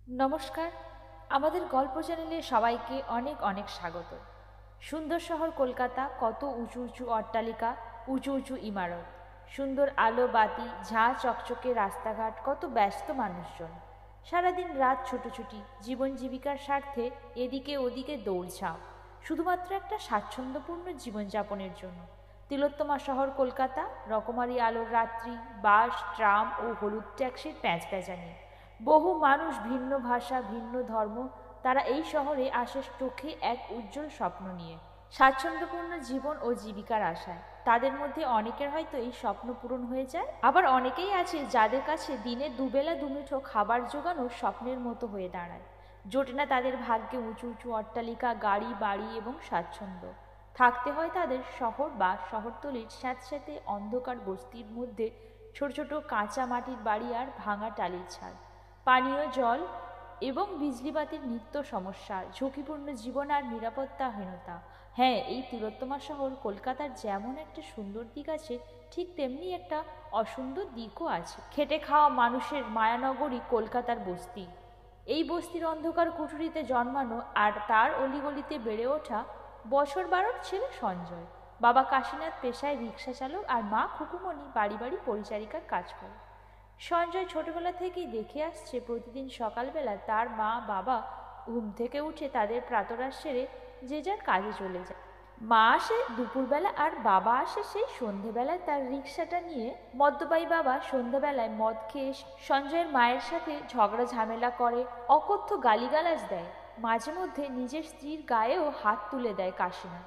নমস্কার। আমাদের গল্প চ্যানেলে সবাইকে অনেক অনেক স্বাগত। সুন্দর শহর কলকাতা, কত উঁচু উঁচু অট্টালিকা, উঁচু উঁচু ইমারত, সুন্দর আলো বাতি, ঝাঁ চকচকে রাস্তাঘাট, কত ব্যস্ত মানুষজন। সারাদিন রাত ছুটোছুটি, জীবন জীবিকার স্বার্থে এদিকে ওদিকে দৌড়ঝাঁপ, শুধুমাত্র একটা স্বাচ্ছন্দ্যপূর্ণ জীবনযাপনের জন্য। তিলোত্তমা শহর কলকাতা, রকমারি আলোর রাত্রি, বাস, ট্রাম ও হলুদ ট্যাক্সির প্যাঁচপ্যাঁচানি। বহু মানুষ, ভিন্ন ভাষা, ভিন্ন ধর্ম, তারা এই শহরে আসে চোখে এক উজ্জ্বল স্বপ্ন নিয়ে, স্বাচ্ছন্দ্যপূর্ণ জীবন ও জীবিকার আশায়। তাদের মধ্যে অনেকের হয়তো এই স্বপ্ন পূরণ হয়ে যায়, আবার অনেকেই আছে যাদের কাছে দিনে দুবেলা দুমুঠো খাবার জোগানো স্বপ্নের মতো হয়ে দাঁড়ায়। জোটে না তাদের ভাগ্যে উঁচু উঁচু অট্টালিকা, গাড়ি বাড়ি এবং স্বাচ্ছন্দ্য। থাকতে হয় তাদের শহর বা শহরতলির স্যাঁতস্যাঁতে অন্ধকার বস্তির মধ্যে, ছোট ছোট কাঁচা মাটির বাড়ি আর ভাঙা টালির ছাদ, পানীয় জল এবং বিজলিবাতির নিত্য সমস্যা, ঝুঁকিপূর্ণ জীবন আর নিরাপত্তাহীনতা। হ্যাঁ, এই তিলোত্তমা শহর কলকাতার যেমন একটা সুন্দর দিক আছে, ঠিক তেমনি একটা অসুন্দর দিকও আছে। খেটে খাওয়া মানুষের মায়ানগরী কলকাতার বস্তি, এই বস্তির অন্ধকার কুঠুরিতে জন্মানো আর তার অলিগলিতে বেড়ে ওঠা বছর 12 ছেলে সঞ্জয়। বাবা কাশীনাথ পেশায় রিক্সা চালক আর মা খুকুমণি বাড়ি বাড়ি পরিচারিকার কাজ করে। সঞ্জয় ছোটবেলা থেকেই দেখে আসছে প্রতিদিন সকালবেলা তার মা বাবা ঘুম থেকে উঠে তাদের প্রাতরাশ সেরে যে যার কাজে চলে যায়। মা আসে দুপুরবেলা আর বাবা আসে সেই সন্ধেবেলায় তার রিক্সাটা নিয়ে। মদ্যপায়ী বাবা সন্ধেবেলায় মদ খেয়ে সঞ্জয়ের মায়ের সাথে ঝগড়া ঝামেলা করে, অকথ্য গালিগালাজ দেয়, মাঝে মধ্যে নিজের স্ত্রীর গায়েও হাত তুলে দেয় কাশীনাথ।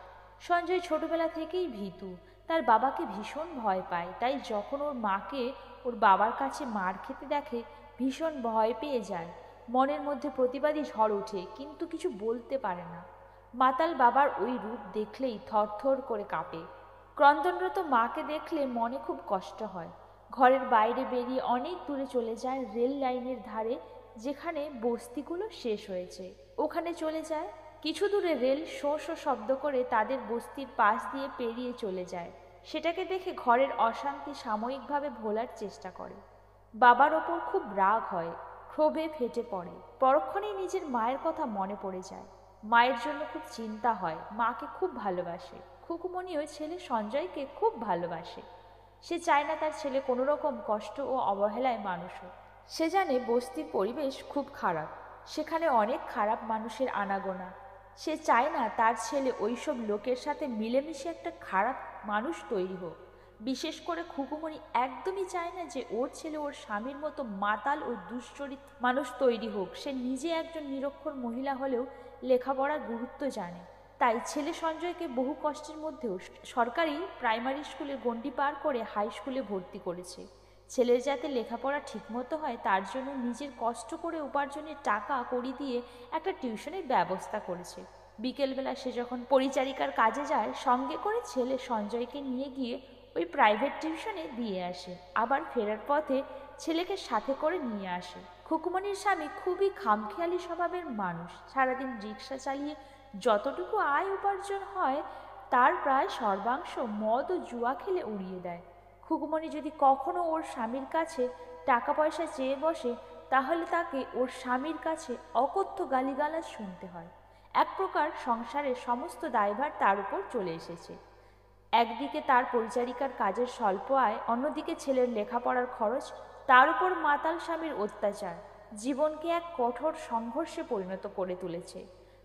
সঞ্জয় ছোটবেলা থেকেই ভীতু, তার বাবাকে ভীষণ ভয় পায়, তাই যখন ওর মাকে ওর বাবার কাছে মার খেতে দেখে ভীষণ ভয় পেয়ে যায়। মনের মধ্যে প্রতিবাদী ঝড় ওঠে, কিন্তু কিছু বলতে পারে না। মাতাল বাবার ওই রূপ দেখলেই থরথর করে কাঁপে। ক্রন্দনরত মাকে দেখলে মনে খুব কষ্ট হয়। ঘরের বাইরে বেরিয়ে অনেক দূরে চলে যায় রেল লাইনের ধারে, যেখানে বস্তিগুলো শেষ হয়েছে। ওখানে চলে যায়। কিছু দূরে রেল শোঁ শোঁ শব্দ করে তাদের বস্তির পাশ দিয়ে পেরিয়ে চলে যায়। সেটাকে দেখে ঘরের অশান্তি সাময়িকভাবে ভোলার চেষ্টা করে। বাবার ওপর খুব রাগ হয়, ক্ষোভে ফেটে পড়ে। পরক্ষণেই নিজের মায়ের কথা মনে পড়ে যায়। মায়ের জন্য খুব চিন্তা হয়, মাকে খুব ভালোবাসে। খুকুমণিও ছেলে সঞ্জয়কে খুব ভালোবাসে। সে চায় না তার ছেলে কোনো রকম কষ্ট ও অবহেলায় মানুষ হোক। সে জানে বস্তির পরিবেশ খুব খারাপ, সেখানে অনেক খারাপ মানুষের আনাগোনা। সে চায় না তার ছেলে ওইসব লোকের সাথে মিলেমিশে একটা খারাপ মানুষ তৈরি হোক। বিশেষ করে খুকুমণি একদমই চায় না যে ওর ছেলে ওর স্বামীর মতো মাতাল ও দুশ্চরিত মানুষ তৈরি হোক। সে নিজে একজন নিরক্ষর মহিলা হলেও লেখাপড়ার গুরুত্ব জানে, তাই ছেলে সঞ্জয়কে বহু কষ্টের মধ্যেও সরকারি প্রাইমারি স্কুলে গণ্ডি পার করে হাই স্কুলে ভর্তি করেছে। ছেলের যাতে লেখাপড়া ঠিকমতো হয় তার জন্য নিজের কষ্ট করে উপার্জনের টাকা কড়ি দিয়ে একটা টিউশনের ব্যবস্থা করেছে। বিকেলবেলা সে যখন পরিচারিকার কাজে যায়, সঙ্গে করে ছেলে সঞ্জয়কে নিয়ে গিয়ে ওই প্রাইভেট টিউশনে দিয়ে আসে, আবার ফেরার পথে ছেলেকে সাথে করে নিয়ে আসে। খুকুমণির স্বামী খুবই খামখেয়ালি স্বভাবের মানুষ। সারাদিন রিক্সা চালিয়ে যতটুকু আয় উপার্জন হয় তার প্রায় সর্বাংশ মদ ও জুয়া খেলে উড়িয়ে দেয়। খুকুমণি যদি কখনো ওর স্বামীর কাছে টাকা পয়সা চেয়ে বসে, তাহলে তাকে ওর স্বামীর কাছে অকথ্য গালিগালাজ শুনতে হয়। এক প্রকার সংসারের সমস্ত দায়ভার তার উপর চলে এসেছে। একদিকে তার পরিচারিকার কাজের স্বল্প আয়, অন্যদিকে ছেলের লেখাপড়ার খরচ, তার উপর মাতাল স্বামীর অত্যাচার জীবনকে এক কঠোর সংঘর্ষে পরিণত করে তুলেছে।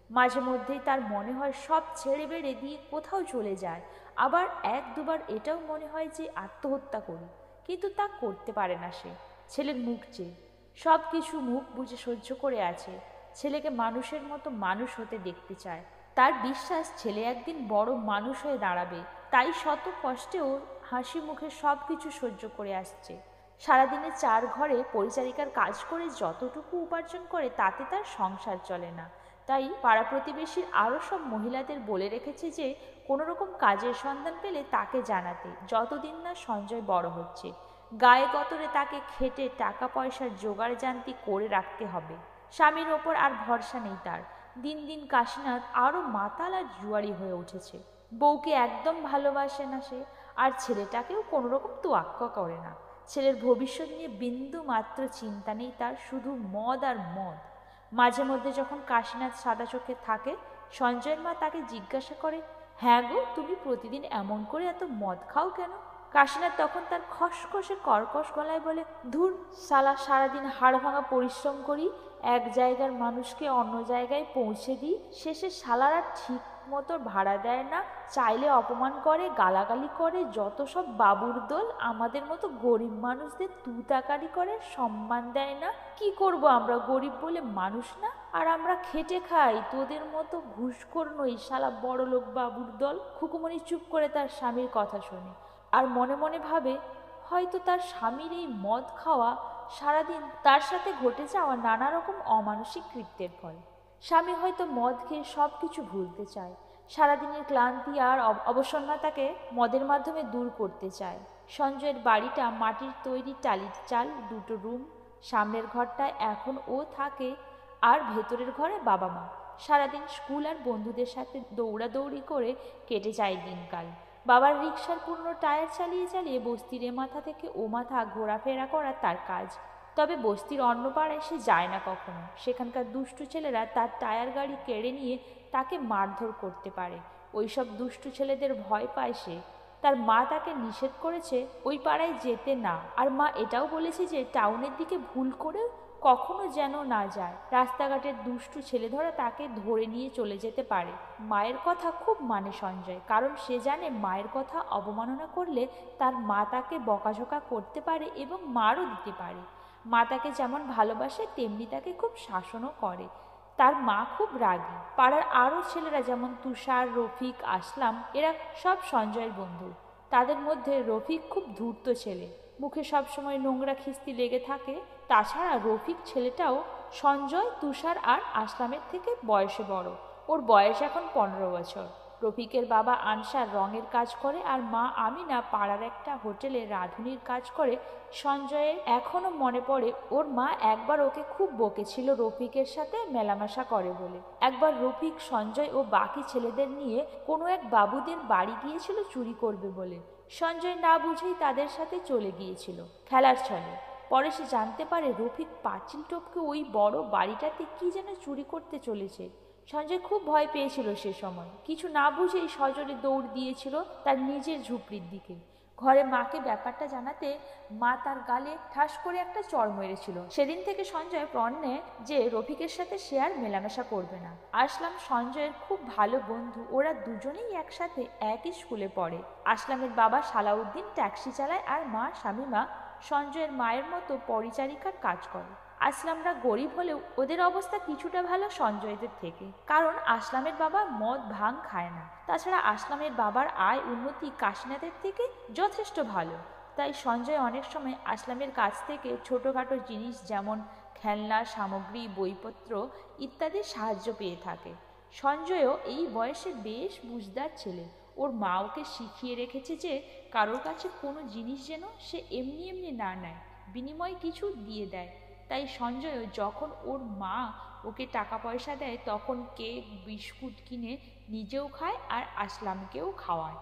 মাঝে মধ্যেই তার মনে হয় সব ছেড়ে বেড়ে দিয়ে কোথাও চলে যায়, আবার এক দুবার এটাও মনে হয় যে আত্মহত্যা করি, কিন্তু তা করতে পারে না সে। ছেলের মুখ চেয়ে সব কিছু মুখ বুজে সহ্য করে আছে। ছেলেকে মানুষের মতো মানুষ হতে দেখতে চায়। তার বিশ্বাস ছেলে একদিন বড় মানুষ হয়ে দাঁড়াবে, তাই শত কষ্টেও হাসি মুখে সব কিছু সহ্য করে আসছে। সারাদিনে 4 ঘরে পরিচারিকার কাজ করে যতটুকু উপার্জন করে তাতে তার সংসার চলে না। তাই পাড়া প্রতিবেশীর আরও সব মহিলাদের বলে রেখেছে যে কোনো রকম কাজের সন্ধান পেলে তাকে জানাতে, যতদিন না সঞ্জয় বড় হচ্ছে। গায়ে গতরে তাকে খেটে টাকা পয়সার জোগাড় জান্তি করে রাখতে হবে। স্বামীর ওপর আর ভরসা নেই তার। দিন দিন কাশীনাথ আরও মাতাল আর জুয়ারি হয়ে উঠেছে। বউকে একদম ভালোবাসে না সে, আর ছেলেটাকেও কোনোরকম তোয়াক্কা করে না। ছেলের ভবিষ্যৎ নিয়ে বিন্দু মাত্র চিন্তা নেই তার, শুধু মদ আর মদ। মাঝে মধ্যে যখন কাশীনাথ সাদা চোখে থাকে, সঞ্জয়ের মা তাকে জিজ্ঞাসা করে, হ্যাঁ গো, তুমি প্রতিদিন এমন করে এত মদ খাও কেন? কাশীনাথ তখন তার খসখসে কর্কশ গলায় বলে, ধুর শালা, সারাদিন হাড় ভাঙা পরিশ্রম করি, এক জায়গার মানুষকে অন্য জায়গায় পৌঁছে দিই, শেষে শালারা ঠিক মতো ভাড়া দেয় না, চাইলে অপমান করে, গালাগালি করে, যত সব বাবুর দল আমাদের মতো গরিব মানুষদের তুতাকারি করে, সম্মান দেয় না। কি করব আমরা, গরিব বলে মানুষ না? আর আমরা খেটে খাই, তোদের মতো ঘুষখোর নই শালা বড়লোক বাবুর দল। খুকুমণি চুপ করে তার স্বামীর কথা শোনে, আর মনে মনে ভাবে, হয়তো তার স্বামীর এই মদ খাওয়া সারাদিন তার সাথে ঘটে যাওয়া নানা রকম অমানসিক কৃত্যের ফল। স্বামী হয়তো মদ খেয়ে সব কিছু ভুলতে চায়, সারাদিনের ক্লান্তি আর অবসন্নতাকে মদের মাধ্যমে দূর করতে চায়। সঞ্জয়ের বাড়িটা মাটির তৈরি, টালির চাল, দুটো রুম। সামনের ঘরটায় এখন ও থাকে, আর ভেতরের ঘরে বাবা মা। সারাদিন স্কুল আর বন্ধুদের সাথে দৌড়াদৌড়ি করে কেটে যায় দিনকাল। বাবার রিকশার পুরনো টায়ার চালিয়ে চালিয়ে বস্তির এ মাথা থেকে ও মাথা ঘোরাফেরা করা তার কাজ। তবে বস্তির অন্য পাড়ায় সে যায় না কখনো। সেখানকার দুষ্টু ছেলেরা তার টায়ার গাড়ি কেড়ে নিয়ে তাকে মারধর করতে পারে। ওইসব দুষ্টু ছেলেদের ভয় পায় সে। তার মা তাকে নিষেধ করেছে ওই পাড়ায় যেতে না, আর মা এটাও বলেছে যে টাউনের দিকে ভুল করে কখনো যেন না যায়। রাস্তাঘাটের দুষ্টু ছেলেধরা তাকে ধরে নিয়ে চলে যেতে পারে। মায়ের কথা খুব মানে সঞ্জয়, কারণ সে জানে মায়ের কথা অবমাননা করলে তার মা তাকে বকাঝকা করতে পারে এবং মারও দিতে পারে। মা তাকে যেমন ভালোবাসে তেমনি তাকে খুব শাসনও করে। তার মা খুব রাগী। পাড়ার আরও ছেলেরা যেমন তুষার, রফিক, আসলাম, এরা সব সঞ্জয়ের বন্ধু। তাদের মধ্যে রফিক খুব ধূর্ত ছেলে, মুখে সবসময় নোংরা খিস্তি লেগে থাকে। তাছাড়া রফিক ছেলেটাও সঞ্জয়, তুষার আর আসলামের থেকে বয়সে বড়। ওর বয়স এখন 15 বছর। রফিকের বাবা আনসার রঙের কাজ করে, আর মা আমিনা পাড়ার একটা হোটেলে রাঁধুনির কাজ করে। সঞ্জয়ের এখনও মনে পড়ে ওর মা একবার ওকে খুব বকেছিল রফিকের সাথে মেলামেশা করে বলে। একবার রফিক, সঞ্জয় ও বাকি ছেলেদের নিয়ে কোনো এক বাবুদের বাড়ি গিয়েছিল চুরি করবে বলে। সঞ্জয় না বুঝেই তাদের সাথে চলে গিয়েছিল খেলার ছলে। পরে সে জানতে পারে রফিক পাঁচিল টপকে ওই বড় বাড়িটাতে কি যেন চুরি করতে চলেছে। সঞ্জয় খুব ভয় পেয়েছিল সে সময়। কিছু না বুঝেই সজোরে দৌড় দিয়েছিল তার নিজের ঝুপড়ির দিকে। ঘরে মাকে ব্যাপারটা জানাতে মা তার গালে ঠাস করে একটা চড় মেরেছিল। সেদিন থেকে সঞ্জয় প্রণ নেয় যে রফিকের সাথে সে আর মেলামেশা করবে না। আসলাম সঞ্জয়ের খুব ভালো বন্ধু, ওরা দুজনেই একসাথে একই স্কুলে পড়ে। আসলামের বাবা সালাউদ্দিন ট্যাক্সি চালায়, আর মা শামিমা সঞ্জয়ের মায়ের মতো পরিচারিকার কাজ করে। আসলামরা গরিব হলেও ওদের অবস্থা কিছুটা ভালো সঞ্জয়দের থেকে, কারণ আসলামের বাবা মদ ভাং খায় না। তাছাড়া আসলামের বাবার আয় উন্নতি কাশীনাথের থেকে যথেষ্ট ভালো। তাই সঞ্জয় অনেক সময় আসলামের কাছ থেকে ছোটোখাটো জিনিস যেমন খেলনা সামগ্রী, বইপত্র ইত্যাদির সাহায্য পেয়ে থাকে। সঞ্জয়ও এই বয়সে বেশ বুঝদার ছেলে। ওর মা ওকে শিখিয়ে রেখেছে যে কারোর কাছে কোনো জিনিস যেন সে এমনি এমনি না নেয়, বিনিময়ে কিছু দিয়ে দেয়। তাই সঞ্জয়ও যখন ওর মা ওকে টাকা পয়সা দেয় তখন কেক, বিস্কুট কিনে নিজেও খায় আর আসলামকেও খাওয়ায়।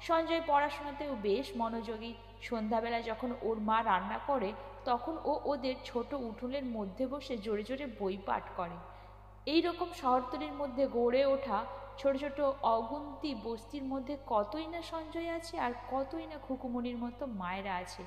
সঞ্জয় পড়াশোনাতেও বেশ মনোযোগী। সন্ধ্যাবেলা যখন ওর মা রান্না করে তখন ও ওদের ছোট উঠোনের মধ্যে বসে জোরে জোরে বই পাঠ করে। এই রকম শহরতলির মধ্যে গড়ে ওঠা ছোট ছোট অগুন্তি বস্তির মধ্যে কতই না সঞ্জয় আছে, আর কতই না খুকুমণির মতো মায়েরা আছে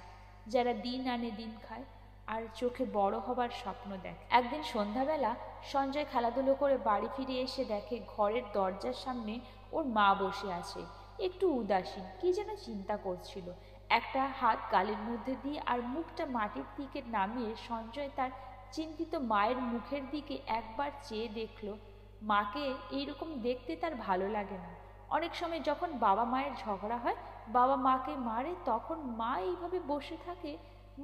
যারা দিন আনে দিন খায় আর চোখে বড় হবার স্বপ্ন দেখে। একদিন সন্ধ্যাবেলা সঞ্জয় খেলাধুলো করে বাড়ি ফিরে এসে দেখে ঘরের দরজার সামনে ওর মা বসে আছে, একটু উদাসীন, কি যেন চিন্তা করছিল। একটা হাত গালের মধ্যে দিয়ে আর মুখটা মাটির দিকে নামিয়ে সঞ্জয় তার চিন্তিত মায়ের মুখের দিকে একবার চেয়ে দেখল। মাকে এইরকম দেখতে তার ভালো লাগে না। অনেক সময় যখন বাবা মায়ের ঝগড়া হয়, বাবা মাকে মারে, তখন মা এইভাবে বসে থাকে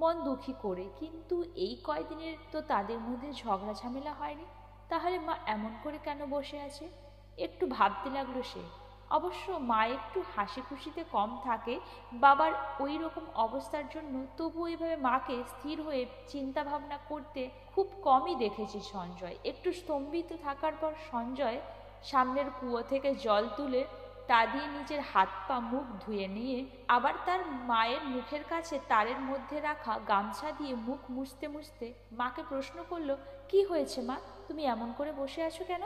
মন দুঃখী করে। কিন্তু এই কয়দিনের তো তাদের মধ্যে ঝগড়া ঝামেলা হয়নি, তাহলে মা এমন করে কেন বসে আছে? একটু ভাবতে লাগলো সে। অবশ্য মা একটু হাসি খুশিতে কম থাকে বাবার ওই রকম অবস্থার জন্য, তবু এইভাবে মাকে স্থির হয়ে চিন্তা ভাবনা করতে খুব কমই দেখেছে সঞ্জয়। একটু স্তম্ভিত থাকার পর সঞ্জয় সামনের কুয়ো থেকে জল তুলে তা দিয়ে নিজের হাত পা মুখ ধুয়ে নিয়ে আবার তার মায়ের মুখের কাছে তারের মধ্যে রাখা গামছা দিয়ে মুখ মুছতে মুছতে মাকে প্রশ্ন করলো, কি হয়েছে মা, তুমি এমন করে বসে আছো কেন?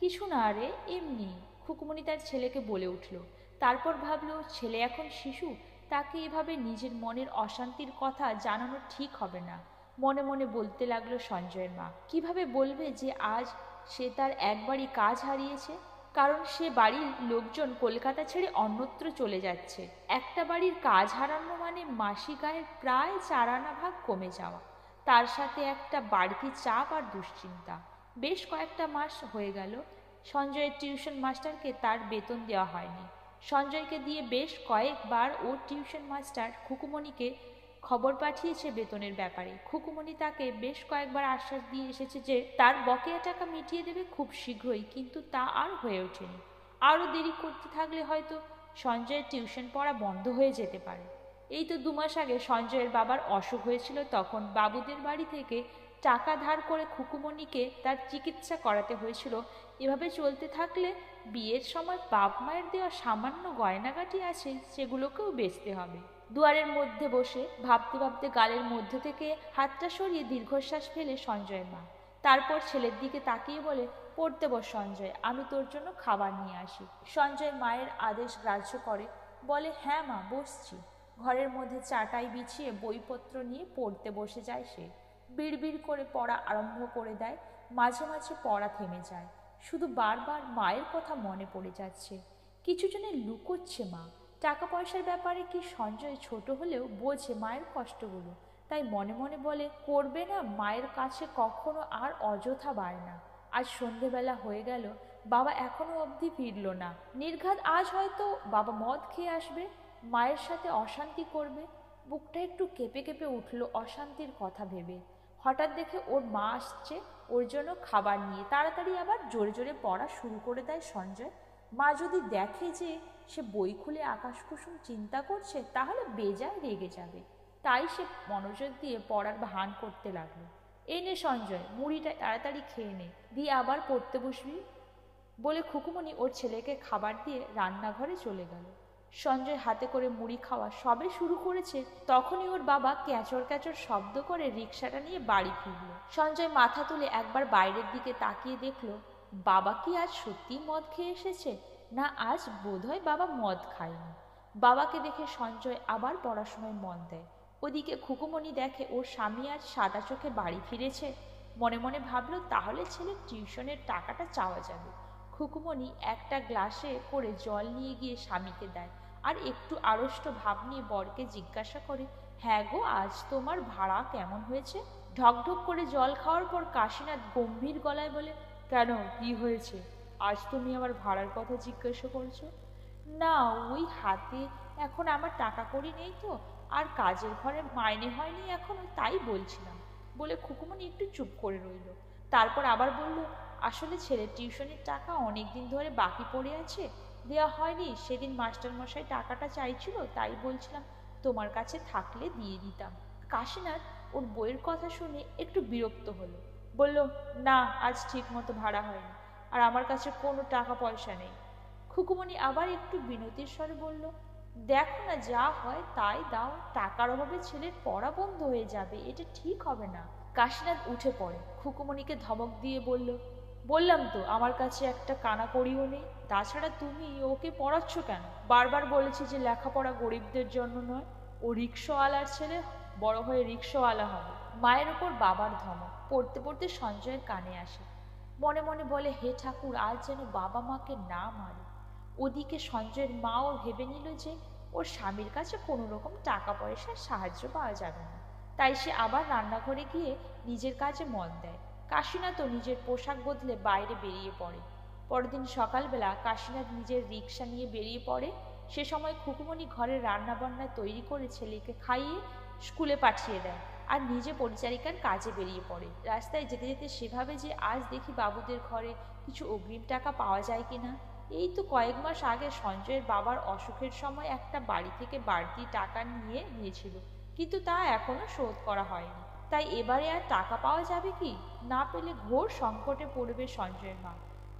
কিছু না রে, এমনি, খুকুমনি তার ছেলেকে বলে উঠল। তারপর ভাবলো ছেলে এখন শিশু, তাকে এভাবে নিজের মনের অশান্তির কথা জানানো ঠিক হবে না। মনে মনে বলতে লাগলো সঞ্জয়ের মা, কিভাবে বলবে যে আজ সে তার একবারই কাজ হারিয়েছে, কারণ সে বাড়ির লোকজন কলকাতা ছেড়ে অন্যত্র চলে যাচ্ছে। একটা বাড়ির কাজ হারানো মানে মাসিক আয়ের প্রায় 4 আনা ভাগ কমে যাওয়া, তার সাথে একটা বাড়তি চাপ আর দুশ্চিন্তা। বেশ কয়েকটা মাস হয়ে গেল সঞ্জয়ের টিউশন মাস্টারকে তার বেতন দেওয়া হয়নি। সঞ্জয়কে দিয়ে বেশ কয়েকবার ওর টিউশন মাস্টার খুকুমণিকে খবর পাঠিয়েছে বেতনের ব্যাপারে। খুকুমণি তাকে বেশ কয়েকবার আশ্বাস দিয়ে এসেছে যে তার বকেয়া টাকা মিটিয়ে দেবে খুব শীঘ্রই, কিন্তু তা আর হয়ে ওঠেনি। আরও দেরি করতে থাকলে হয়তো সঞ্জয়ের টিউশন পড়া বন্ধ হয়ে যেতে পারে। এই তো 2 মাস আগে সঞ্জয়ের বাবার অসুখ হয়েছিল, তখন বাবুদের বাড়ি থেকে টাকা ধার করে খুকুমণিকে তার চিকিৎসা করাতে হয়েছিল। এভাবে চলতে থাকলে বিয়ের সময় বাপ মায়ের দেওয়া সামান্য গয়নাগাটি আছে, সেগুলোকেও বেচতে হবে। দুয়ারের মধ্যে বসে ভাবতে ভাবতে গালের মধ্য থেকে হাতটা সরিয়ে দীর্ঘশ্বাস ফেলে সঞ্জয়ের মা। তারপর ছেলের দিকে তাকিয়ে বলে, পড়তে বস সঞ্জয়, আমি তোর জন্য খাবার নিয়ে আসি। সঞ্জয় মায়ের আদেশ গ্রাহ্য করে, বলে, হ্যাঁ মা, বসছি। ঘরের মধ্যে চাটাই বিছিয়ে বইপত্র নিয়ে পড়তে বসে যায় সে। বিড়বিড় করে পড়া আরম্ভ করে দেয়। মাঝে মাঝে পড়া থেমে যায়, শুধু বারবার মায়ের কথা মনে পড়ে যাচ্ছে। কিছু জনে লুকোচ্ছে মা। টাকা পয়সার ব্যাপারে কি সঞ্জয় ছোট হলেও বোঝে মায়ের কষ্টগুলো, তাই মনে মনে বলে, করবে না মায়ের কাছে কখনো আর অযথা বায়না। আজ সন্ধেবেলা হয়ে গেল, বাবা এখনো অবধি ফিরল না। নির্ঘাত আজ হয়তো বাবা মদ খেয়ে আসবে, মায়ের সাথে অশান্তি করবে। বুকটা একটু কেঁপে কেঁপে উঠল অশান্তির কথা ভেবে। হঠাৎ দেখে ওর মা আসছে ওর জন্য খাবার নিয়ে। তাড়াতাড়ি আবার জোরে জোরে পড়া শুরু করে দেয় সঞ্জয়। মা যদি দেখে যে সে বই খুলে আকাশকুসুম চিন্তা করছে, তাহলে বেজায় রেগে যাবে। তাই সে মনোযোগ দিয়ে পড়ার ভান করতে লাগলো। এই নে সঞ্জয়, মুড়িটা তাড়াতাড়ি খেয়ে নে, দিয়ে আবার পড়তে বসবি, বলে খুকুমণি ওর ছেলেকে খাবার দিয়ে রান্নাঘরে চলে গেল। সঞ্জয় হাতে করে মুড়ি খাওয়া সবে শুরু করেছে, তখনই ওর বাবা ক্যাঁচর ক্যাঁচর শব্দ করে রিকশাটা নিয়ে বাড়ি ফিরল। সঞ্জয় মাথা তুলে একবার বাইরের দিকে তাকিয়ে দেখল, বাবা কি আজ সত্যিই মদ খেয়ে এসেছে, না আজ বোধহয় বাবা মদ খায়নি। বাবাকে দেখে সঞ্জয় আবার পড়াশোনায় মন দেয়। ওদিকে খুকুমণি দেখে ওর স্বামী আজ সাদা চোখে বাড়ি ফিরেছে। মনে মনে ভাবল, তাহলে ছেলের টিউশনের টাকাটা চাওয়া যাবে। খুকুমণি একটা গ্লাসে করে জল নিয়ে গিয়ে স্বামীকে দেয়, আর একটু আড়ষ্ট ভাব নিয়ে বরকে জিজ্ঞাসা করে, হ্যাঁ গো, আজ তোমার ভাড়া কেমন হয়েছে? ঢকঢক করে জল খাওয়ার পর কাশীনাথ গম্ভীর গলায় বলে, কেন, কি হয়েছে? আজ তুমি আমার ভাড়ার কথা জিজ্ঞাসা করছো? না, ওই হাতে এখন আমার টাকা কড়ি নেই তো, আর কাজের ঘরে মাইনে হয়নি এখনো, তাই বলছিলাম, বলে খুকুমণি একটু চুপ করে রইল। তারপর আবার বলল, আসলে ছেলের টিউশনের টাকা অনেক দিন ধরে বাকি পড়ে আছে, দেওয়া হয়নি। সেদিন মাস্টারমশাই টাকাটা চাইছিল, তাই বলছিলাম তোমার কাছে থাকলে দিয়ে দিতাম। কাশীনাথ ওর বইয়ের কথা শুনে একটু বিরক্ত হলো, বলল, না, আজ ঠিক মতো ভাড়া হয়নি, আর আমার কাছে কোনো টাকা পয়সা নেই। খুকুমণি আবার একটু বিনতির স্বরে বলল, দেখো না, যা হয় তাই দাও, টাকার অভাবে ছেলের পড়া বন্ধ হয়ে যাবে, এটা ঠিক হবে না। কাশীনাথ উঠে পড়ে, খুকুমণিকে ধমক দিয়ে বলল, বললাম তো আমার কাছে একটা কানা কড়িও নেই, তাছাড়া তুমি ওকে পড়াচ্ছ কেন? বারবার বলেছি যে লেখাপড়া গরিবদের জন্য নয়, ও রিক্সাওয়ালার ছেলে, বড় হয়ে রিক্সাওয়ালা হবে। মায়ের ওপর বাবার ধমক পড়তে পড়তে সঞ্জয়ের কানে আসে। মনে মনে বলে, হে ঠাকুর, আজ যেন বাবা মাকে না মারে। ওদিকে সঞ্জয়ের মাও ভেবে নিল যে ওর স্বামীর কাছে কোনো রকম টাকা পয়সার সাহায্য পাওয়া যাবে না, তাই সে আবার রান্নাঘরে গিয়ে নিজের কাজে মন দেয়। কাশীনাথও নিজের পোশাক বদলে বাইরে বেরিয়ে পড়ে। পরদিন সকালবেলা কাশীনাথ নিজের রিক্সা নিয়ে বেরিয়ে পড়ে। সে সময় খুকুমণি ঘরের রান্নাবান্না তৈরি করে ছেলেকে খাইয়ে স্কুলে পাঠিয়ে দেয়, আর নিজে পরিচারিকার কাজে বেরিয়ে পড়ে। রাস্তায় যেতে যেতে সে ভাবে যে আজ দেখি বাবুদের ঘরে কিছু অগ্রিম টাকা পাওয়া যায় কিনা। এই তো কয়েক মাস আগে সঞ্জয়ের বাবার অসুখের সময় একটা বাড়ি থেকে বাড়তি টাকা নিয়েছিল, কিন্তু তা এখনো শোধ করা হয়নি। তাই এবারে আর টাকা পাওয়া যাবে কি না, পেলে ঘোর সংকটে পড়বে সঞ্জয়ের মা।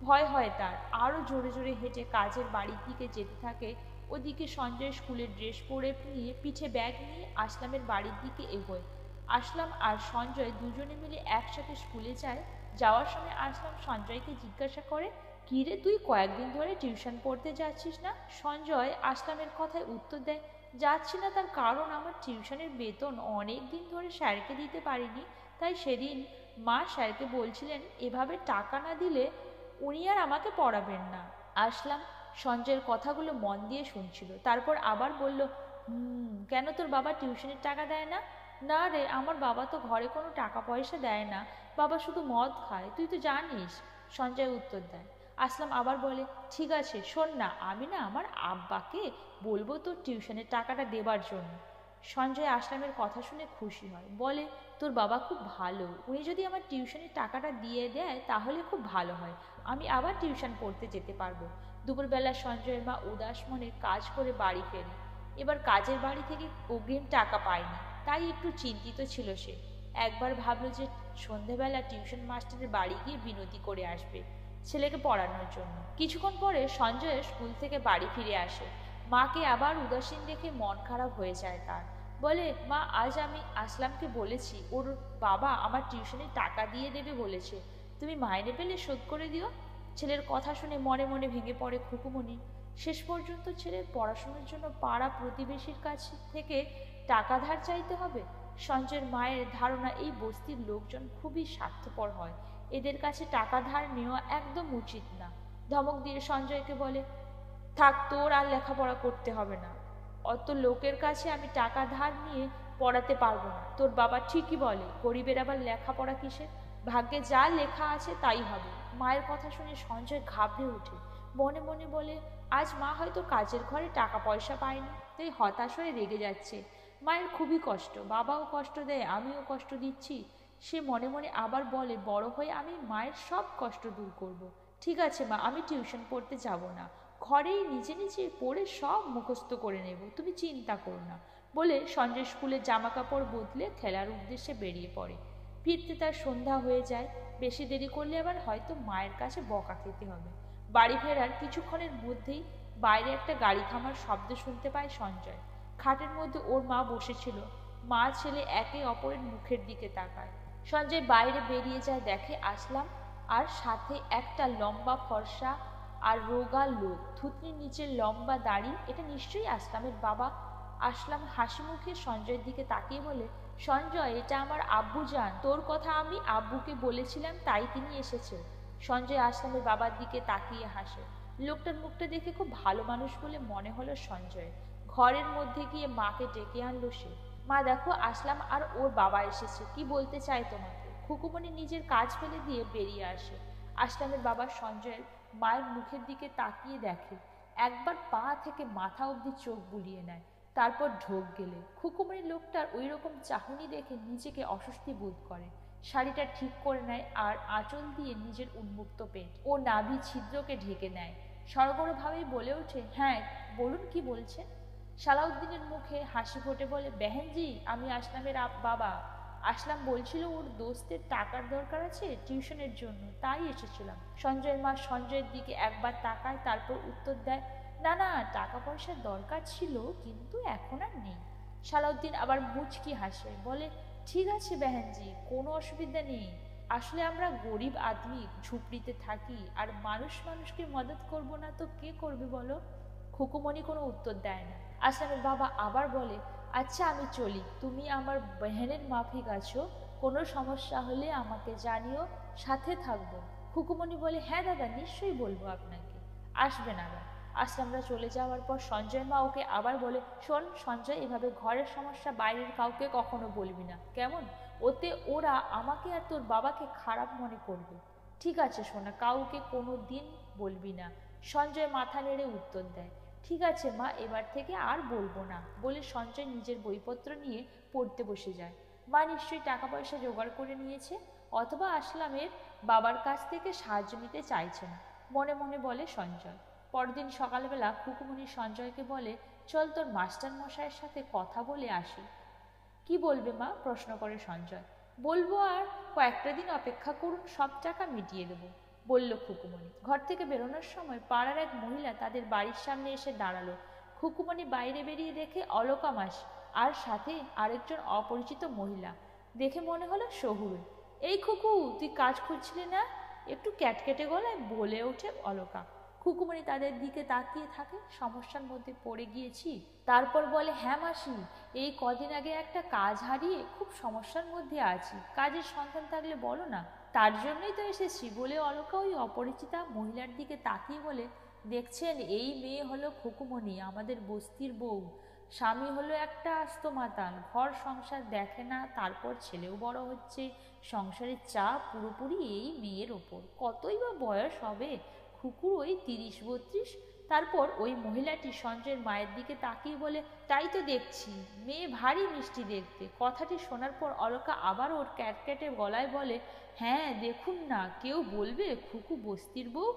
ভয় হয় তার। আরও জোরে জোরে হেঁটে কাজের বাড়ির দিকে যেতে থাকে। ওদিকে সঞ্জয় স্কুলের ড্রেস পরে নিয়ে পিঠে ব্যাগ নিয়ে আসলামের বাড়ির দিকে এগোয়। আসলাম আর সঞ্জয় দুজনে মিলে একসাথে স্কুলে যায়। যাওয়ার সময় আসলাম সঞ্জয়কে জিজ্ঞাসা করে, কী রে, তুই কয়েকদিন ধরে টিউশন পড়তে যাচ্ছিস না? সঞ্জয় আসলামের কথায় উত্তর দেয়, যাচ্ছি না তার কারণ আমার টিউশনের বেতন অনেক দিন ধরে স্যারকে দিতে পারিনি, তাই সেদিন মা স্যারকে বলছিলেন এভাবে টাকা না দিলে উনি আর আমাকে পড়াবেন না। আসলাম সঞ্জয়ের কথাগুলো মন দিয়ে শুনছিল, তারপর আবার বলল, কেন তোর বাবা টিউশনের টাকা দেয় না? না রে, আমার বাবা তো ঘরে কোনো টাকা পয়সা দেয় না, বাবা শুধু মদ খায়, তুই তো জানিস। সঞ্জয় উত্তর দেয়। আসলাম আবার বলে, ঠিক আছে শোন না, আমি না আমার আব্বাকে বলবো তোর টিউশনের টাকাটা দেবার জন্য। সঞ্জয় আসলামের কথা শুনে খুশি হয়, বলে, তোর বাবা খুব ভালো, উনি যদি আমার টিউশনের টাকাটা দিয়ে দেয় তাহলে খুব ভালো হয়, আমি আবার টিউশন পড়তে যেতে পারবো। দুপুরবেলা সঞ্জয়ের মা উদাস মনে কাজ করে বাড়ি ফেরে। এবার কাজের বাড়ি থেকে অগ্রিম টাকা পায়নি, তাই একটু চিন্তিত ছিল সে। একবার ভাবলো যে সন্ধেবেলা টিউশন মাস্টারের বাড়ি গিয়ে বিনতি করে আসবে ছেলেকে পড়ানোর জন্য। কিছুক্ষণ পরে সঞ্জয় স্কুল থেকে বাড়ি ফিরে আসে। মাকে আবার উদাসীন দেখে মন খারাপ হয়ে যায় তার। বলে, মা, আজ আমি আসলামকে বলেছি ওর বাবা আমার টিউশনের টাকা দিয়ে দেবে বলেছে, তুমি মাইনে পেলে শোধ করে দিও। ছেলের কথা শুনে মনে মনে ভেঙে পড়ে খুকুমণি। শেষ পর্যন্ত ছেলের পড়াশোনার জন্য পাড়া প্রতিবেশীর কাছ থেকে টাকা ধার চাইতে হবে। সঞ্জয়ের মায়ের ধারণা এই বস্তির লোকজন খুবই স্বার্থপর হয়, এদের কাছে টাকা ধার নেওয়া একদম উচিত না। ধমক দিয়ে সঞ্জয়কে বলে, থাক, তোর আর লেখাপড়া করতে হবে না, অত লোকের কাছে আমি টাকা ধার নিয়ে পড়াতে পারবো না। তোর বাবা ঠিকই বলে, গরিবের আবার লেখাপড়া কিসের, ভাগ্যে যা লেখা আছে তাই হবে। মায়ের কথা শুনে সঞ্জয় ঘাবড়ে ওঠে। মনে মনে বলে, আজ মা হয়তো কাজের ঘরে টাকা পয়সা পায়নি, তাই হতাশ হয়ে রেগে যাচ্ছে। মায়ের খুবই কষ্ট, বাবাও কষ্ট দেয়, আমিও কষ্ট দিচ্ছি। সে মনে মনে আবার বলে, বড় হয়ে আমি মায়ের সব কষ্ট দূর করব। ঠিক আছে মা, আমি টিউশন পড়তে যাব না, ঘরেই নিজে নিজে পড়ে সব মুখস্থ করে নেব, তুমি চিন্তা করো না। বলে সঞ্জয় স্কুলের জামা কাপড় বদলে খেলার উদ্দেশ্যে বেরিয়ে পড়ে। ফিরতে তার সন্ধ্যা হয়ে যায়। বেশি দেরি করলে আবার হয়তো মায়ের কাছে বকা খেতে হবে। বাড়ি ফেরার কিছুক্ষণের মধ্যেই বাইরে একটা গাড়ি থামার শব্দ শুনতে পায় সঞ্জয়। খাটের মধ্যে ওর মা বসেছিল। মা ছেলে একে অপরের মুখের দিকে তাকায়। সঞ্জয় বাইরে বেরিয়ে যায়, দেখে আসলাম আর সাথে একটা লম্বা ফর্সা আর রোগা লোক, থুতনির নিচে লম্বা দাড়ি, এটা নিশ্চয়ই আসলামের বাবা। আসলাম হাসি মুখে সঞ্জয়ের দিকে তাকিয়ে বলে, সঞ্জয়, এটা আমার আব্বু যান, তোর কথা আমি আব্বুকে বলেছিলাম তাই তিনি এসেছে। সঞ্জয় আসলামের বাবার দিকে তাকিয়ে হাসে। লোকটার মুখটা দেখে খুব ভালো মানুষ বলে মনে হলো সঞ্জয়ের। ঘরের মধ্যে গিয়ে মাকে ডেকে আনলো সে। মা, দেখো আসলাম আর ওর বাবা এসেছে, কি বলতে চাই তোমাকে। খুকুমণি নিজের কাজ ফেলে দিয়ে বেরিয়ে আসে। আসলামের বাবা সঞ্জয়ের মায়ের মুখের দিকে তাকিয়ে দেখে, একবার পা থেকে মাথা অবধি চোখ বুলিয়ে নেয়, তারপর ঢোক গেলে। খুকুমণির লোকটার ওই রকম চাহনি দেখে নিজেকে অস্বস্তি বোধ করে। শাড়িটা ঠিক করে নেয় আর আঁচল দিয়ে নিজের উন্মুক্ত পেট ও নাভি ছিদ্রকে ঢেকে নেয়। সড়গড়ভাবেই বলে ওঠে, হ্যাঁ বলুন, কি বলছেন। সালাউদ্দিনের মুখে হাসি ফোটে, বলে, বেহেনজি, আমি আসলামের বাবা। আসলাম বলছিল ওর দোস্তের টাকার দরকার আছে টিউশনের জন্য, তাই এসেছিলাম। সঞ্জয়ের মা সঞ্জয়ের দিকে একবার তাকায়, তারপর উত্তর দেয়, না না, টাকা পয়সার দরকার ছিল, কিন্তু এখন আর নেই। সালাউদ্দিন আবার মুচকি হাসে, বলে, ঠিক আছে বেহেনজি, কোনো অসুবিধা নেই। আসলে আমরা গরিব আদমি, ঝুপড়িতে থাকি, আর মানুষ মানুষকে মদত করব না তো কে করবে বলো। খুকুমণি কোনো উত্তর দেয় না। আসলামের বাবা আবার বলে, আচ্ছা আমি চলি, তুমি আমার বেহেনের মাফিক আছো, কোনো সমস্যা হলে আমাকে জানিও, সাথে থাকবো। খুকুমণি বলে, হ্যাঁ দাদা, নিশ্চয়ই বলবো আপনাকে, আসবেন আবার। আসলামরা চলে যাওয়ার পর সঞ্জয়ের মা ওকে আবার বলে, শোন সঞ্জয়, এভাবে ঘরের সমস্যা বাইরের কাউকে কখনো বলবি না, কেমন? ওতে ওরা আমাকে আর তোর বাবাকে খারাপ মনে করবে। ঠিক আছে সোনা, কাউকে কোনো দিন বলবি না। সঞ্জয় মাথা নেড়ে উত্তর দেয়, ঠিক আছে মা, এবার থেকে আর বলবো না। বলে সঞ্জয় নিজের বইপত্র নিয়ে পড়তে বসে যায়। মা নিশ্চয়ই টাকা পয়সা জোগাড় করে নিয়েছে, অথবা আসলামের বাবার কাছ থেকে সাহায্য নিতে চাইছে না, মনে মনে বলে সঞ্জয়। পরদিন সকালবেলা খুকুমণি সঞ্জয়কে বলে, চল তোর মাস্টার মশাইয়ের সাথে কথা বলে আসি। কি বলবে মা? প্রশ্ন করে সঞ্জয়। বলবো আর কয়েকটা দিন অপেক্ষা করুন, সব টাকা মিটিয়ে দেবো। বলল খুকুমণি। ঘর থেকে বেরোনোর সময় পাড়ার এক মহিলা তাদের বাড়ির সামনে এসে দাঁড়ালো। খুকুমণি বাইরে বেরিয়ে দেখে অলকা মাসি আর সাথে আরেকজন অপরিচিত মহিলা। দেখে মনে হলো শহুরে। এই খুকু, তুই কাজ খুঁজছিলি না? একটু ক্যাটকেটে গলায় বলে ওঠে অলকা। খুকুমণি তাদের দিকে তাকিয়ে থাকে। সমস্যার মধ্যে পড়ে গিয়েছি। তারপর বলে, হ্যাঁ মাসি, এই কদিন আগে একটা কাজ হারিয়ে খুব সমস্যার মধ্যে আছি। কাজের সন্ধান থাকলে বলো না। তার জন্যই তো এসেছি বলে অলকা ওই অপরিচিতা মহিলার দিকে তাকিয়ে বলে, দেখছেন, এই মেয়ে হলো খুকুমণি, আমাদের বস্তির বউ। স্বামী হলো একটা আস্ত মাতাল, ঘর সংসার দেখে না, তারপর ছেলেও বড় হচ্ছে, সংসারের চাপ পুরোপুরি এই মেয়ের ওপর। কতই বা বয়স হবে খুকুর? ওই 30-32। তারপর ওই মহিলাটি সঞ্জয়ের মায়ের দিকে তাকিয়ে বলে, তাই তো দেখছি, মেয়ে ভারী মিষ্টি দেখতে। কথাটি শোনার পর অলকা আবার ওর ক্যাটক্যাটে গলায় বলে, হ্যাঁ দেখুন না, কেউ বলবে খুকু বস্তির বউ?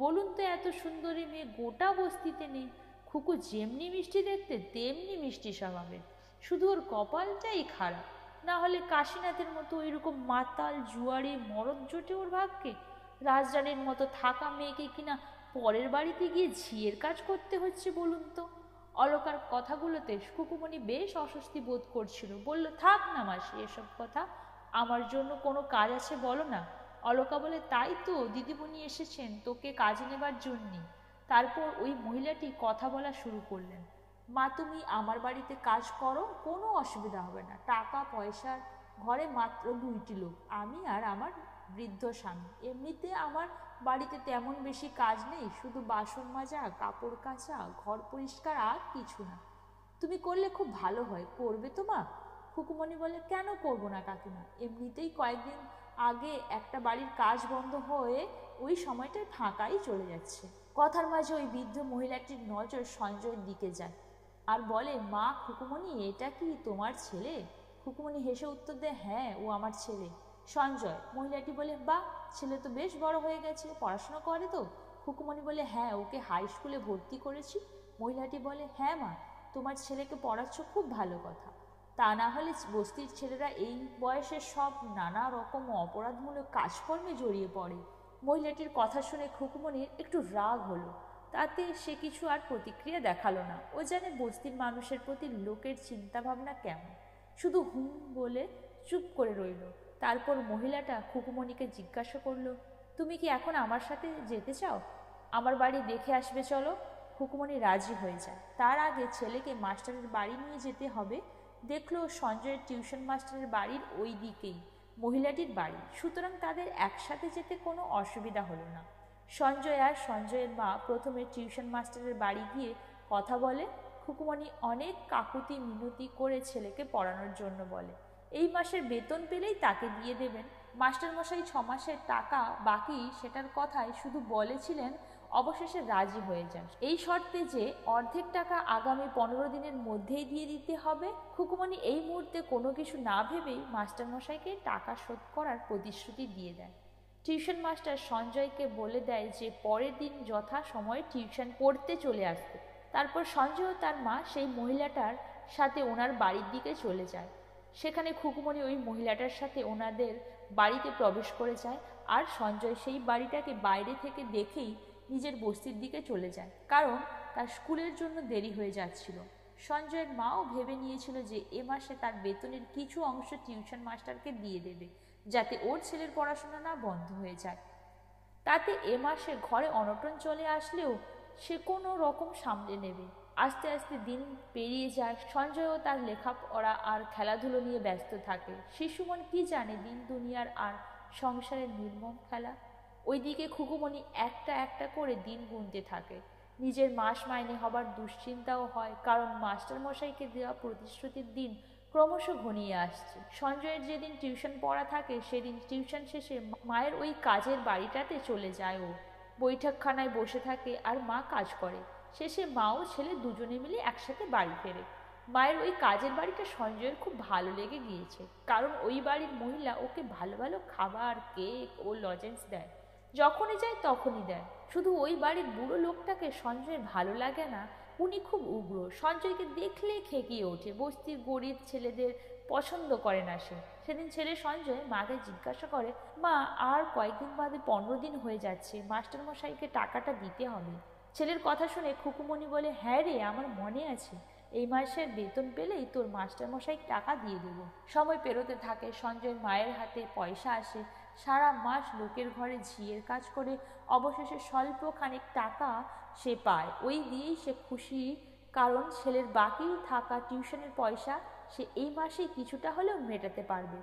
বলুন তো, এত সুন্দরী মেয়ে গোটা বস্তিতে নেই। খুকু যেমনি মিষ্টি দেখতে তেমনি মিষ্টি স্বভাবের, শুধু ওর কপালটাই খারাপ। না হলে কাশীনাথের মতো ওইরকম মাতাল জুয়ারি মরদ জোটে ওর ভাগ্যে। রাজরানীর মতো থাকা মেয়েকে কিনা পরের বাড়িতে গিয়ে ঝিয়ের কাজ করতে হচ্ছে বলুন তো। অলকার কথাগুলোতে খুকুমণি বেশ অস্বস্তি বোধ করছিল। বলল, থাক না মাসি এসব কথা, আমার জন্য কোনো কাজ আছে বলো না। অলকা বলে, তাই তো দিদিমণি এসেছেন তোকে কাজে নেবার জন্যে। তারপর ওই মহিলাটি কথা বলা শুরু করলেন, মা তুমি আমার বাড়িতে কাজ করো, কোনো অসুবিধা হবে না। টাকা পয়সার ঘরে মাত্র 2টি লোক, আমি আর আমার বৃদ্ধ স্বামী। এমনিতে আমার বাড়িতে তেমন বেশি কাজ নেই, শুধু বাসন মাজা, কাপড় কাচা, ঘর পরিষ্কার, আর কিছু না। তুমি করলে খুব ভালো হয়, করবে তো মা? খুকুমণি বলে, কেন করব না কাকিমা, এমনিতেই কয়েকদিন আগে একটা বাড়ির কাজ বন্ধ হয়ে ওই সময়টায় ফাঁকাই চলে যাচ্ছে। কথার মাঝে ওই বৃদ্ধ মহিলাটির নজর সঞ্জয়ের দিকে যায় আর বলে, মা খুকুমণি, এটা কি তোমার ছেলে? খুকুমণি হেসে উত্তর দেয়, হ্যাঁ ও আমার ছেলে সঞ্জয়। মহিলাটি বলে, বাহ, ছেলে তো বেশ বড় হয়ে গেছে, পড়াশোনা করে তো? খুকুমণি বলে, হ্যাঁ, ওকে হাই স্কুলে ভর্তি করেছি। মহিলাটি বলে, হ্যাঁ মা, তোমার ছেলেকে পড়াচ্ছ, খুব ভালো কথা। তা না হলে বস্তির ছেলেরা এই বয়সে সব নানা রকম অপরাধমূলক কাজকর্মে জড়িয়ে পড়ে। মহিলাটির কথা শুনে খুকুমণির একটু রাগ হলো। তাতে সে কিছু আর প্রতিক্রিয়া দেখালো না। ও জানে বস্তির মানুষের প্রতি লোকের চিন্তাভাবনা কেমন। শুধু হুম বলে চুপ করে রইল। তারপর মহিলাটা খুকুমণিকে জিজ্ঞাসা করলো, তুমি কি এখন আমার সাথে যেতে চাও? আমার বাড়ি দেখে আসবে, চলো। খুকুমণি রাজি হয়ে যায়। তার আগে ছেলেকে মাস্টারের বাড়ি নিয়ে যেতে হবে। দেখলো সঞ্জয়ের টিউশন মাস্টারের বাড়ির ওই দিকেই মহিলাটির বাড়ি, সুতরাং তাদের একসাথে যেতে কোনো অসুবিধা হলো না। সঞ্জয় আর সঞ্জয়ের মা প্রথমে টিউশন মাস্টারের বাড়ি গিয়ে কথা বলে। খুকুমণি অনেক কাকুতি মিনতি করে ছেলেকে পড়ানোর জন্য বলে। এই মাসের বেতন পেলেই তাকে দিয়ে দেবেন। মাস্টারমশাই 6 মাসের টাকা বাকি, সেটার কথাই শুধু বলেছিলেন, অবশেষে রাজি হয়ে যান। এই শর্তে যে অর্ধেক টাকা আগামী 15 দিনের মধ্যেই দিয়ে দিতে হবে। খুকুমণি এই মুহূর্তে কোনো কিছু না ভেবেই মাস্টারমশাইকে টাকা শোধ করার প্রতিশ্রুতি দিয়ে দেয়। টিউশন মাস্টার সঞ্জয়কে বলে দেয় যে পরের দিন যথা সময়ে টিউশন পড়তে চলে আসতে। তারপর সঞ্জয় ও তার মা সেই মহিলাটার সাথে ওনার বাড়ির দিকে চলে যায়। সেখানে খুকুমণি ওই মহিলাটার সাথে ওনাদের বাড়িতে প্রবেশ করে যায়। আর সঞ্জয় সেই বাড়িটাকে বাইরে থেকে দেখেই নিজের বস্তির দিকে চলে যায়, কারণ তার স্কুলের জন্য দেরি হয়ে যাচ্ছিল। সঞ্জয়ের মাও ভেবে নিয়েছিল যে এ মাসে তার বেতনের কিছু অংশ টিউশন মাস্টারকে দিয়ে দেবে, যাতে ওর ছেলের পড়াশোনা না বন্ধ হয়ে যায়। তাতে এ মাসে ঘরে অনটন চলে আসলেও সে কোনো রকম সামলে নেবে। আস্তে আস্তে দিন পেরিয়ে যায়। সঞ্জয়ও তার লেখাপড়া আর খেলাধুলো নিয়ে ব্যস্ত থাকে। শিশুমন কি জানে দিন দুনিয়ার আর সংসারের নির্মম খেলা। ওইদিকে খুকুমণি একটা একটা করে দিন গুনতে থাকে। নিজের মাস মাইনে হবার দুশ্চিন্তাও হয়, কারণ মাস্টারমশাইকে দেওয়া প্রতিশ্রুতির দিন ক্রমশ ঘনিয়ে আসছে। সঞ্জয়ের যেদিন টিউশন পড়া থাকে সেদিন টিউশন শেষে মায়ের ওই কাজের বাড়িটাতে চলে যায় ও। বৈঠকখানায় বসে থাকে আর মা কাজ করে। শেষে মা ও ছেলে দুজনে মিলে একসাথে বাড়ি ফেরে। মায়ের ওই কাজের বাড়িটা সঞ্জয়ের খুব ভালো লেগে গিয়েছে, কারণ ওই বাড়ির মহিলা ওকে ভালো ভালো খাবার, কেক ও লজেন্স দেয়। যখনই যায় তখনই দেয়। শুধু ওই বাড়ির বুড়ো লোকটাকে সঞ্জয়ের ভালো লাগে না। উনি খুব উগ্র, সঞ্জয়কে দেখলে খেকিয়ে ওঠে। বস্তির গরিব ছেলেদের পছন্দ করে না সে। সেদিন ছেলে সঞ্জয় মাকে জিজ্ঞাসা করে, মা আর কয়েকদিন বাদে 15 দিন হয়ে যাচ্ছে, মাস্টারমশাইকে টাকাটা দিতে হবে। ছেলের কথা শুনে খুকুমণি বলে, হ্যাঁ রে, আমার মনে আছে, এই মাসের বেতন পেলেই তোর মাস্টারমশাই টাকা দিয়ে দেবো। সময় পেরোতে থাকে, সঞ্জয় মায়ের হাতে পয়সা আসে। সারা মাস লোকের ঘরে ঝিয়ের কাজ করে অবশেষে স্বল্প খানিক টাকা সে পায়। ওই দিয়েই সে খুশি, কারণ ছেলের বাকি থাকা টিউশনের পয়সা সে এই মাসেই কিছুটা হলেও মেটাতে পারবে।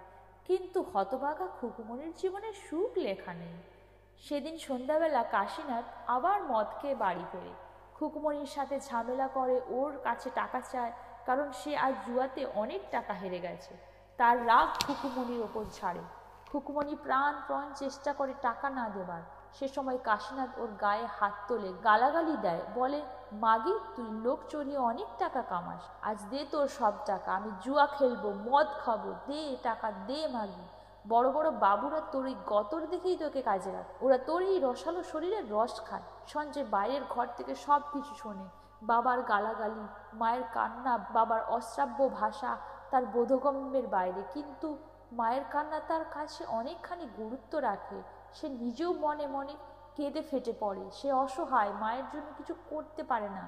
কিন্তু হতভাগা খুকুমণির জীবনে সুখ লেখা নেই। সেদিন সন্ধ্যাবেলা কাশীনাথ আবার মদ খেয়ে বাড়ি ফেরে। খুকুমণির সাথে ঝামেলা করে, ওর কাছে টাকা চায়, কারণ সে আজ জুয়াতে অনেক টাকা হেরে গেছে। তার রাগ খুকুমণির ওপর ছাড়ে। খুকুমণি প্রাণ চেষ্টা করে টাকা না দেবার। সে সময় কাশীনাথ ওর গায়ে হাত তোলে, গালাগালি দেয়, বলে, মাগি, তুই লোক চড়িয়ে অনেক টাকা কামাস, আজ দে তোর সব টাকা, আমি জুয়া খেলবো, মদ খাবো, দে টাকা দে মাগি। বড় বড় বাবুরা তোর ওই গতর দেখেই তোকে কাজে রাখ, ওরা তোর এই রসালো শরীরের রস খায়। সঞ্জয় বাইরের ঘর থেকে সব কিছু শোনে, বাবার গালাগালি, মায়ের কান্না, বাবার অশ্রাব্য ভাষা তার বোধগম্যের বাইরে, কিন্তু মায়ের কান্না তার কাছে অনেকখানি গুরুত্ব রাখে। সে নিজেও মনে মনে কেঁদে ফেটে পড়ে। সে অসহায়, মায়ের জন্য কিছু করতে পারে না।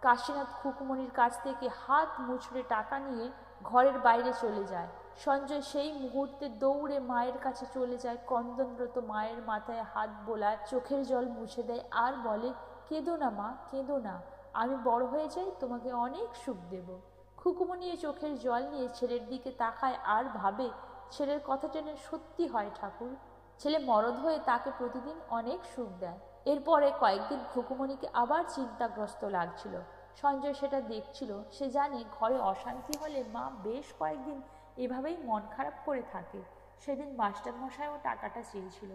কাশীনাথ খুকুমণির কাছ থেকে হাত মুচড়ে টাকা নিয়ে ঘরের বাইরে চলে যায়। সঞ্জয় সেই মুহূর্তে দৌড়ে মায়ের কাছে চলে যায়, ক্রন্দনরত মায়ের মাথায় হাত বোলায়, চোখের জল মুছে দেয় আর বলে, কেঁদো না মা, কেঁদো না, আমি বড় হয়ে যাই, তোমাকে অনেক সুখ দেব। খুকুমণি চোখের জল নিয়ে ছেলের দিকে তাকায় আর ভাবে, ছেলের কথা যেন সত্যি হয় ঠাকুর। ছেলে মরদ হয়ে তাকে প্রতিদিন অনেক সুখ দেয়। এরপরে কয়েকদিন খুকুমণিকে আবার চিন্তাগ্রস্ত লাগছিল। সঞ্জয় সেটা দেখছিল। সে জানে ঘরে অশান্তি হলে মা বেশ কয়েকদিন এভাবেই মন খারাপ করে থাকে। সেদিন মাস্টারমশাইও টাকাটা চেয়েছিল।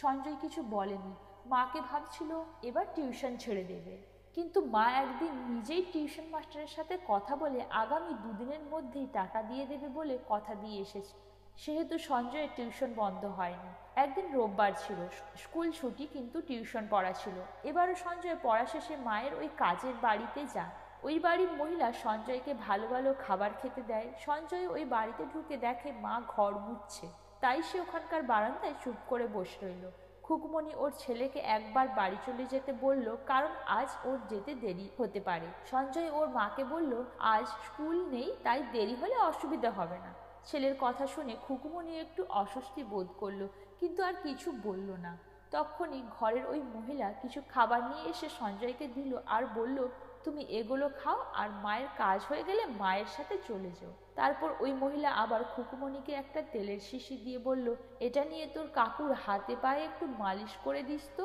সঞ্জয় কিছু বলেনি। মাকে ভাবছিল এবার টিউশন ছেড়ে দেবে, কিন্তু মা একদিন নিজেই টিউশন মাস্টারের সাথে কথা বলে আগামী 2 দিনের মধ্যেই টাকা দিয়ে দেবে বলে কথা দিয়ে এসেছে। সেহেতু সঞ্জয়ের টিউশন বন্ধ হয়নি। একদিন রোববার ছিল, স্কুল ছুটি, কিন্তু টিউশন পড়া ছিল। এবারও সঞ্জয় পড়া শেষে মায়ের ওই কাজের বাড়িতে যায়। ওই বাড়ির মহিলা সঞ্জয়কে ভালো ভালো খাবার খেতে দেয়। সঞ্জয় ওই বাড়িতে ঢুকে দেখে মা ঘর মুছছে, তাই সে ওখানকার বারান্দায় চুপ করে বসে রইল। খুকুমণি ওর ছেলেকে একবার বাড়ি চলে যেতে বলল, কারণ আজ ওর যেতে দেরি হতে পারে। সঞ্জয় ওর মাকে বলল, আজ স্কুল নেই, তাই দেরি হলে অসুবিধা হবে না। ছেলের কথা শুনে খুকুমণি একটু অস্বস্তি বোধ করলো, কিন্তু আর কিছু বলল না। তখনই ঘরের ওই মহিলা কিছু খাবার নিয়ে এসে সঞ্জয়কে দিল আর বলল, তুমি এগুলো খাও, আর মায়ের কাজ হয়ে গেলে মায়ের সাথে চলে যাও। তারপর ওই মহিলা আবার খুকুমণিকে একটা তেলের শিশি দিয়ে বলল, এটা নিয়ে তোর কাকুর হাতে পায়ে একটু মালিশ করে দিস তো,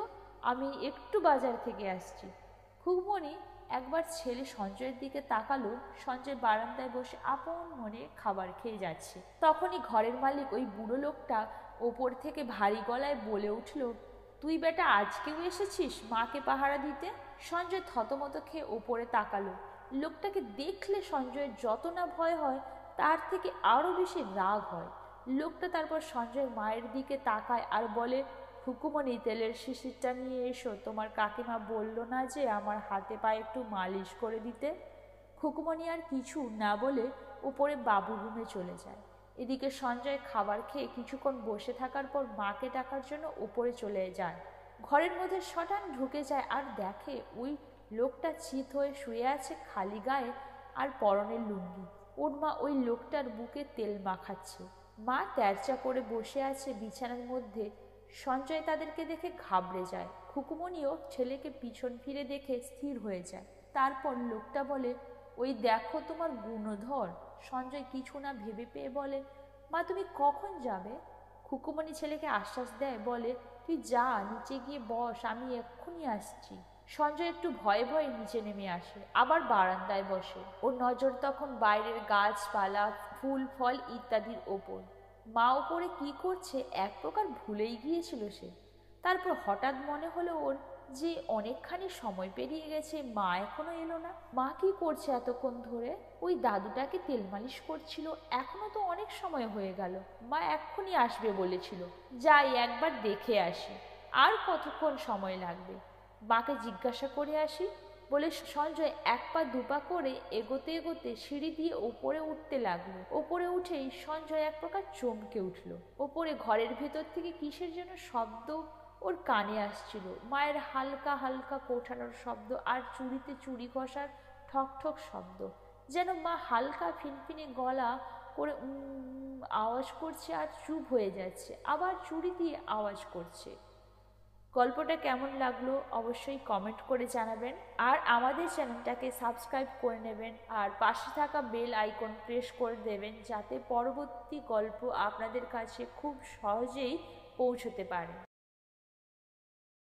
আমি একটু বাজার থেকে আসছি। খুকুমণি একবার ছেলে সঞ্জয়ের দিকে তাকালো। সঞ্জয় বারান্দায় বসে আপন মনে খাবার খেয়ে যাচ্ছে। তখনই ঘরের মালিক, ওই বুড়ো লোকটা, ওপর থেকে ভারী গলায় বলে উঠল, তুই বেটা আজকেও এসেছিস মাকে পাহারা দিতে? সঞ্জয় থতমত খেয়ে ওপরে তাকালো। লোকটাকে দেখলে সঞ্জয়ের যত না ভয় হয়, তার থেকে আরও বেশি রাগ হয়। লোকটা তারপর সঞ্জয়ের মায়ের দিকে তাকায় আর বলে, খুকুমণি, তেলের শিশিরটা নিয়ে এসো, তোমার কাকিমা বলল না যে আমার হাতে পায়ে একটু মালিশ করে দিতে? খুকুমণি আর কিছু না বলে উপরে বাবুর রুমে চলে যায়। এদিকে সঞ্জয় খাবার খেয়ে কিছুক্ষণ বসে থাকার পর মাকে ডাকার জন্য উপরে চলে যায়। ঘরের মধ্যে শটান ঢুকে যায় আর দেখে ওই লোকটা চিত হয়ে শুয়ে আছে, খালি গায়ে আর পরনের লুঙ্গি। ওর মা ওই লোকটার বুকে তেল মাখাচ্ছে। মা তেরচা করে বসে আছে বিছানার মধ্যে। সঞ্জয় তাদেরকে দেখে ঘাবড়ে যায়। খুকুমণিও ছেলেকে পিছন ফিরে দেখে স্থির হয়ে যায়। তারপর লোকটা বলে, ওই দেখো তোমার গুণধর। সঞ্জয় কিছু না ভেবে পেয়ে বলে, মা তুমি কখন যাবে? খুকুমণি ছেলেকে আশ্বাস দেয়, বলে, তুই যা, নিচে গিয়ে বস, আমি এক্ষুনি আসছি। সঞ্জয় একটু ভয়ে ভয়ে নিচে নেমে আসে, আবার বারান্দায় বসে। ওর নজর তখন বাইরের গাছপালা, ফুল ফল ইত্যাদির ওপর। মা ওপরে কি করছে এক প্রকার ভুলেই গিয়েছিল সে। তারপর হঠাৎ মনে হলো ওর যে অনেকখানি সময় পেরিয়ে গেছে, মা এখনো এলো না। মা কি করছে এতক্ষণ ধরে? ওই দাদুটাকে তেল মালিশ করছিল, এখনো তো অনেক সময় হয়ে গেল। মা এক্ষুনি আসবে বলেছিল, যাই একবার দেখে আসি। আর কতক্ষণ সময় লাগবে? মাকে জিজ্ঞাসা করে আসি। বলে সঞ্জয় এক পা দুপা করে এগোতে এগোতে সিঁড়ি দিয়ে ওপরে উঠতে লাগলো। ওপরে উঠেই সঞ্জয় এক প্রকার চমকে উঠল। ওপরে ঘরের ভেতর থেকে কিসের যেন শব্দ ওর কানে আসছিল, মায়ের হালকা হালকা কোঠানোর শব্দ আর চুড়িতে চুড়ি ঘষার ঠক ঠক শব্দ, যেন মা হালকা ফিনফিনে গলা করে আওয়াজ করছে আর চুপ হয়ে যাচ্ছে, আবার চুড়ি দিয়ে আওয়াজ করছে। গল্পটা কেমন লাগলো অবশ্যই কমেন্ট করে জানাবেন, আর আমাদের চ্যানেলটাকে সাবস্ক্রাইব করে নেবেন আর পাশে থাকা বেল আইকন প্রেস করে দেবেন, যাতে পরবর্তী গল্প আপনাদের কাছে খুব সহজেই পৌঁছতে পারে।